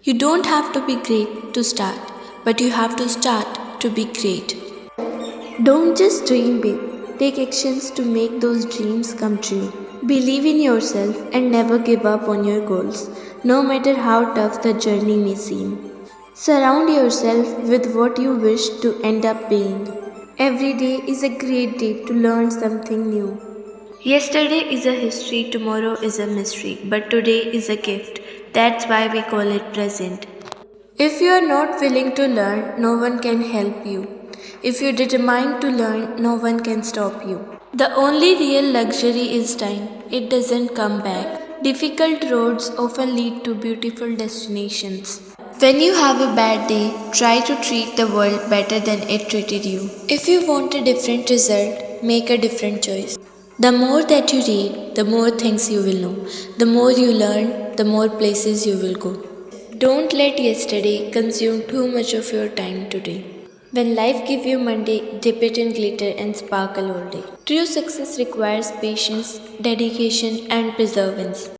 You don't have to be great to start, but you have to start to be great. Don't just dream big, take actions to make those dreams come true. Believe in yourself and never give up on your goals, no matter how tough the journey may seem. Surround yourself with what you wish to end up being. Every day is a great day to learn something new. Yesterday is a history, tomorrow is a mystery, but today is a gift. That's why we call it present. If you are not willing to learn, no one can help you. If you're determined to learn, no one can stop you. The only real luxury is time. It doesn't come back. Difficult roads often lead to beautiful destinations. When you have a bad day, try to treat the world better than it treated you. If you want a different result, make a different choice. The more that you read, the more things you will know. The more you learn, the more places you will go. Don't let yesterday consume too much of your time today. When life gives you Monday, dip it in glitter and sparkle all day. True success requires patience, dedication, and perseverance.